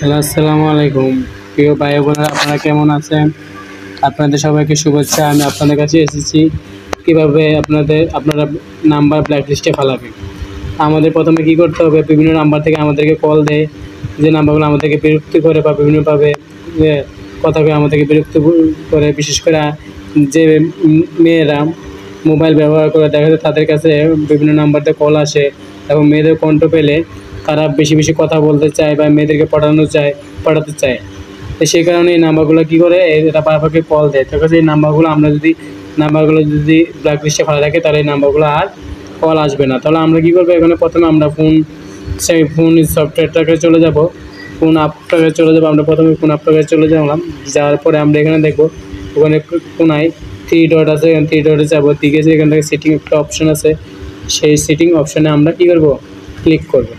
Hello, আসসালামু আলাইকুম। প্রিয় ভাই বোনেরা, আপনারা কেমন আছেন? আপনাদের সবাইকে শুভেচ্ছা। আমি আপনাদের কাছে এসেছি কীভাবে আপনারা নাম্বার ব্ল্যাক লিস্টে ফেলাবেন। আমাদের প্রথমে কী করতে হবে, বিভিন্ন নাম্বার থেকে আমাদেরকে কল দেয়, যে নাম্বারগুলো আমাদেরকে বিরক্তি করে বা বিভিন্নভাবে কথা বলে আমাদেরকে বিরক্ত করে। বিশেষ করে যে মেয়েরা মোবাইল ব্যবহার করে, দেখা যায় তাদের কাছে বিভিন্ন নাম্বার থেকে কল আসে এবং মেয়েদের কণ্ঠ পেলে তারা বেশি বেশি কথা বলতে চায় বা মেয়েদেরকে পটাতে চায়। তো সেই কারণে এই নাম্বারগুলো কী করে, এরা বারবারকে কল দেয়। তো এই নাম্বারগুলো যদি ব্ল্যাক লিস্টে ফেলা থাকে, তাহলে এই নাম্বারগুলো আর কল আসবে না। তাহলে আমরা কী করবো, এখানে প্রথমে আমরা ফোন সফটওয়্যারটাকে চলে যাব, ফোন আপটাকে চলে যাবো। আমরা প্রথমে ফোন আপটাকে চলে গেলাম, যাওয়ার পরে আমরা এখানে দেখবো ওখানে কোনায় থ্রি ডট আছে, এখানে থ্রি ডটে যাবো। ঠিক আছে, এখান থেকে সেটিং একটা অপশন আছে, সেই সেটিং অপশানে আমরা কী করবো, ক্লিক করবো।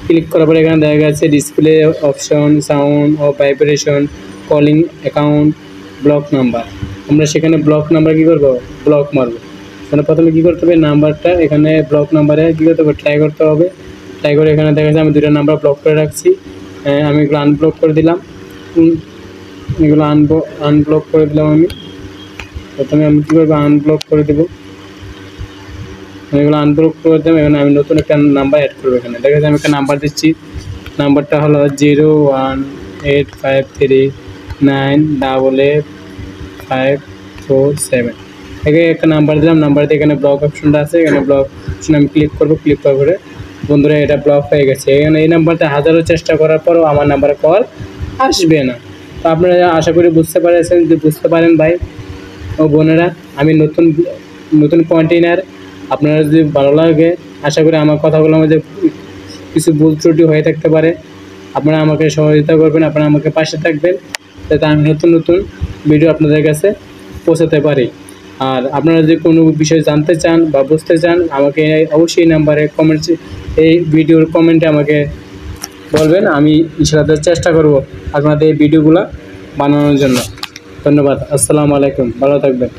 ক্লিক করার পরে এখানে দেখা যাচ্ছে ডিসপ্লে অপশন, সাউন্ড ও vibration, calling account, block number. আমরা সেখানে ব্লক নাম্বার কী করবো, ব্লক মারবো। মানে প্রথমে কী করতে হবে, নাম্বারটা এখানে ব্লক নাম্বারে কী করতে হবে, ট্রাই করতে হবে। ট্রাই করে এখানে দেখা যাচ্ছে আমি দুটো নাম্বার ব্লক করে রাখছি। আমি এগুলো আনব্লক করে দিলাম। এগুলো আনব্লক করে দিলাম। আমি প্রথমে কী করবো, আনব্লক করে দেবো। এগুলো আনব্লক করে দেবো। এখানে আমি নতুন একটা নাম্বার অ্যাড করবো। এখানে দেখা যাচ্ছে আমি একটা নাম্বার দিচ্ছি। নাম্বারটা হলো 01885398854 এখানে একটা নাম্বার দিলাম। নাম্বারতে এখানে ব্লক অপশনটা আছে, এখানে ব্লক অপশনে আমি ক্লিক করবো। ক্লিক করার পরে বন্ধুরা এটা ব্লক হয়ে গেছে। এখানে এই নাম্বারটা হাজারো চেষ্টা করার পরও আমার নাম্বারে কল আসবে না। তো আপনারা আশা করি বুঝতে পারেছেন। যদি বুঝতে পারেন ভাই ও বোনেরা, আমি নতুন কন্টেইনার। আপনারা যদি ভালো লাগে, আশা করি আমার কথাগুলোর মধ্যে কিছু ভুল ত্রুটি হয়ে থাকতে পারে। আপনারা আমাকে সহযোগিতা করবেন, আপনারা আমাকে পাশে থাকবেন, যাতে আমি নতুন ভিডিও আপনাদের কাছে পৌঁছাতে পারি। আর আপনারা যদি কোনো বিষয় জানতে চান বা বুঝতে চান, আমাকে অবশ্যই নাম্বারে এই ভিডিওর কমেন্টে আমাকে বলবেন। আমি ইনশাআল্লাহ চেষ্টা করব আপনাদের এই ভিডিওগুলো বানানোর জন্য। ধন্যবাদ। আসসালামু আলাইকুম, ভালো থাকবেন।